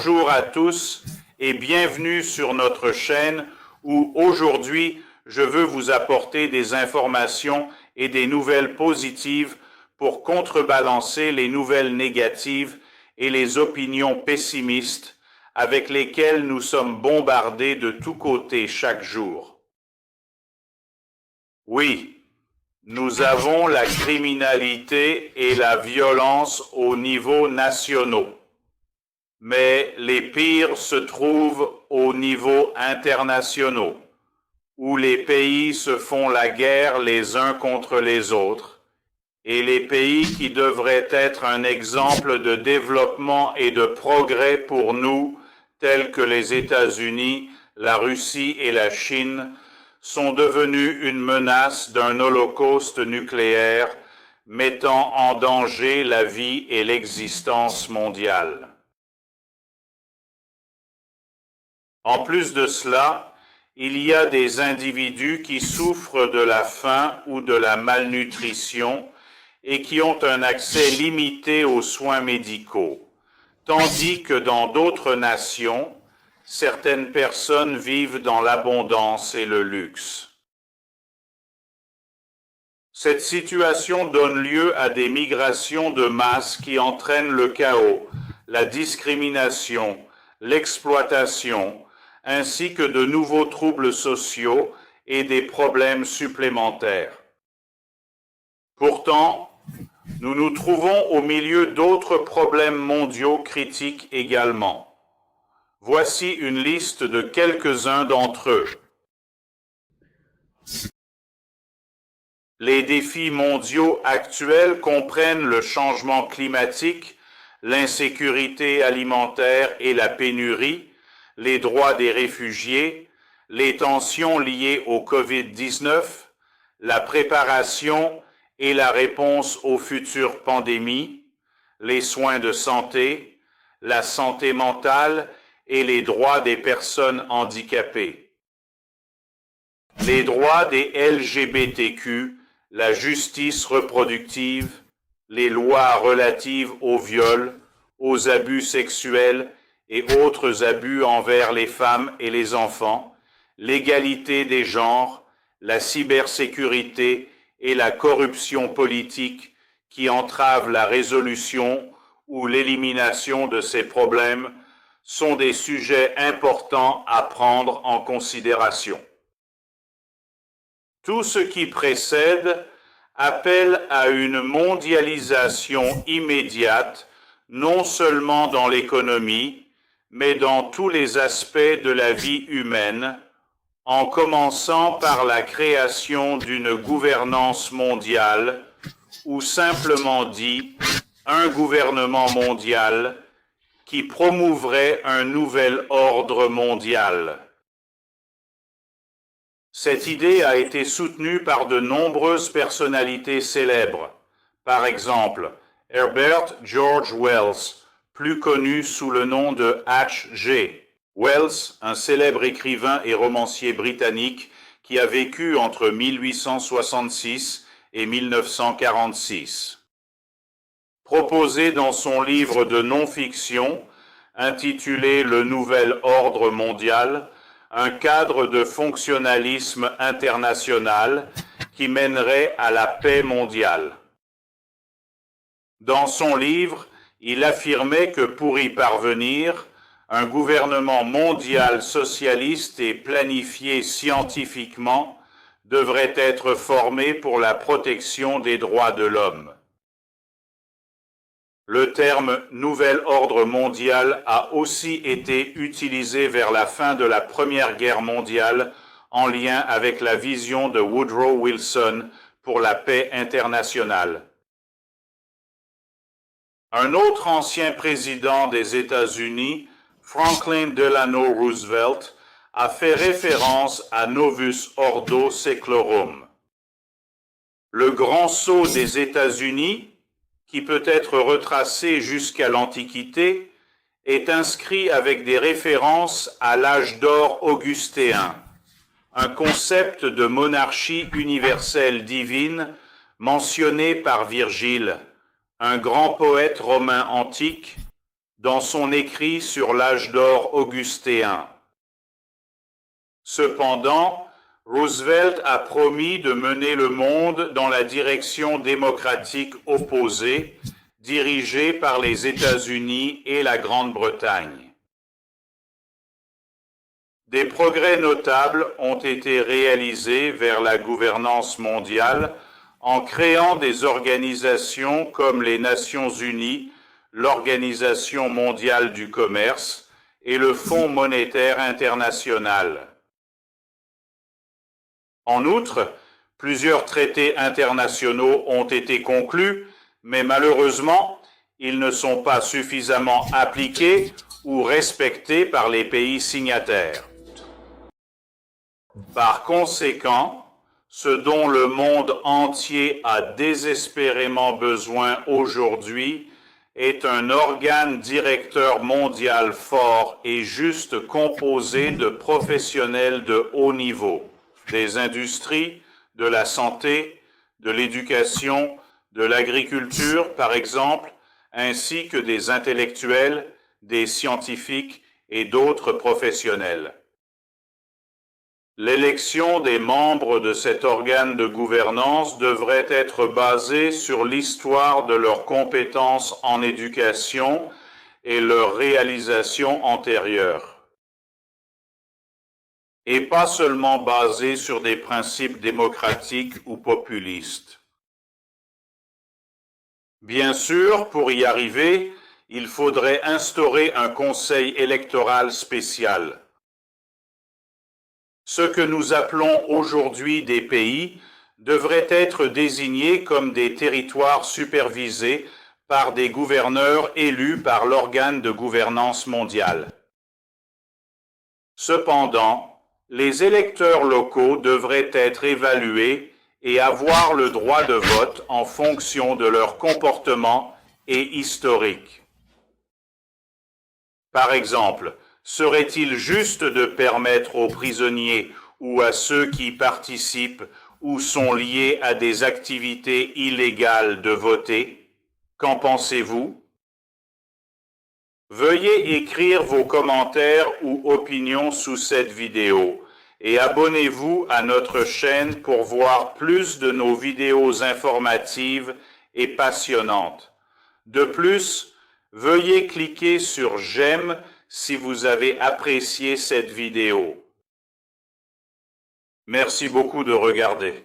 Bonjour à tous et bienvenue sur notre chaîne où aujourd'hui je veux vous apporter des informations et des nouvelles positives pour contrebalancer les nouvelles négatives et les opinions pessimistes avec lesquelles nous sommes bombardés de tous côtés chaque jour. Oui, nous avons la criminalité et la violence au niveau national. Mais les pires se trouvent au niveau international, où les pays se font la guerre les uns contre les autres, et les pays qui devraient être un exemple de développement et de progrès pour nous, tels que les États-Unis, la Russie et la Chine, sont devenus une menace d'un holocauste nucléaire mettant en danger la vie et l'existence mondiale. En plus de cela, il y a des individus qui souffrent de la faim ou de la malnutrition et qui ont un accès limité aux soins médicaux, tandis que dans d'autres nations, certaines personnes vivent dans l'abondance et le luxe. Cette situation donne lieu à des migrations de masse qui entraînent le chaos, la discrimination, l'exploitation, ainsi que de nouveaux troubles sociaux et des problèmes supplémentaires. Pourtant, nous nous trouvons au milieu d'autres problèmes mondiaux critiques également. Voici une liste de quelques-uns d'entre eux. Les défis mondiaux actuels comprennent le changement climatique, l'insécurité alimentaire et la pénurie, les droits des réfugiés, les tensions liées au COVID-19, la préparation et la réponse aux futures pandémies, les soins de santé, la santé mentale et les droits des personnes handicapées. Les droits des LGBTQ, la justice reproductive, les lois relatives au viol, aux abus sexuels et autres abus envers les femmes et les enfants, l'égalité des genres, la cybersécurité et la corruption politique qui entravent la résolution ou l'élimination de ces problèmes sont des sujets importants à prendre en considération. Tout ce qui précède appelle à une mondialisation immédiate, non seulement dans l'économie, mais dans tous les aspects de la vie humaine, en commençant par la création d'une gouvernance mondiale, ou simplement dit, un gouvernement mondial qui promouvrait un nouvel ordre mondial. Cette idée a été soutenue par de nombreuses personnalités célèbres. Par exemple, Herbert George Wells, plus connu sous le nom de H.G. Wells, un célèbre écrivain et romancier britannique qui a vécu entre 1866 et 1946. Proposé dans son livre de non-fiction, intitulé « Le Nouvel Ordre Mondial », un cadre de fonctionnalisme international qui mènerait à la paix mondiale. Dans son livre, il affirmait que pour y parvenir, un gouvernement mondial socialiste et planifié scientifiquement devrait être formé pour la protection des droits de l'homme. Le terme « nouvel ordre mondial » a aussi été utilisé vers la fin de la Première Guerre mondiale en lien avec la vision de Woodrow Wilson pour la paix internationale. Un autre ancien président des États-Unis, Franklin Delano Roosevelt, a fait référence à Novus Ordo Seclorum. Le grand sceau des États-Unis, qui peut être retracé jusqu'à l'Antiquité, est inscrit avec des références à l'âge d'or augustéen, un concept de monarchie universelle divine mentionné par Virgile, un grand poète romain antique, dans son écrit sur l'âge d'or augustéen. Cependant, Roosevelt a promis de mener le monde dans la direction démocratique opposée, dirigée par les États-Unis et la Grande-Bretagne. Des progrès notables ont été réalisés vers la gouvernance mondiale en créant des organisations comme les Nations Unies, l'Organisation mondiale du commerce et le Fonds monétaire international. En outre, plusieurs traités internationaux ont été conclus, mais malheureusement, ils ne sont pas suffisamment appliqués ou respectés par les pays signataires. Par conséquent, ce dont le monde entier a désespérément besoin aujourd'hui est un organe directeur mondial fort et juste composé de professionnels de haut niveau, des industries, de la santé, de l'éducation, de l'agriculture par exemple, ainsi que des intellectuels, des scientifiques et d'autres professionnels. L'élection des membres de cet organe de gouvernance devrait être basée sur l'histoire de leurs compétences en éducation et leurs réalisations antérieures, et pas seulement basée sur des principes démocratiques ou populistes. Bien sûr, pour y arriver, il faudrait instaurer un conseil électoral spécial. Ce que nous appelons aujourd'hui des pays devraient être désignés comme des territoires supervisés par des gouverneurs élus par l'organe de gouvernance mondiale. Cependant, les électeurs locaux devraient être évalués et avoir le droit de vote en fonction de leur comportement et historique. Par exemple, serait-il juste de permettre aux prisonniers ou à ceux qui participent ou sont liés à des activités illégales de voter? Qu'en pensez-vous? Veuillez écrire vos commentaires ou opinions sous cette vidéo et abonnez-vous à notre chaîne pour voir plus de nos vidéos informatives et passionnantes. De plus, veuillez cliquer sur j'aime si vous avez apprécié cette vidéo. Merci beaucoup de regarder.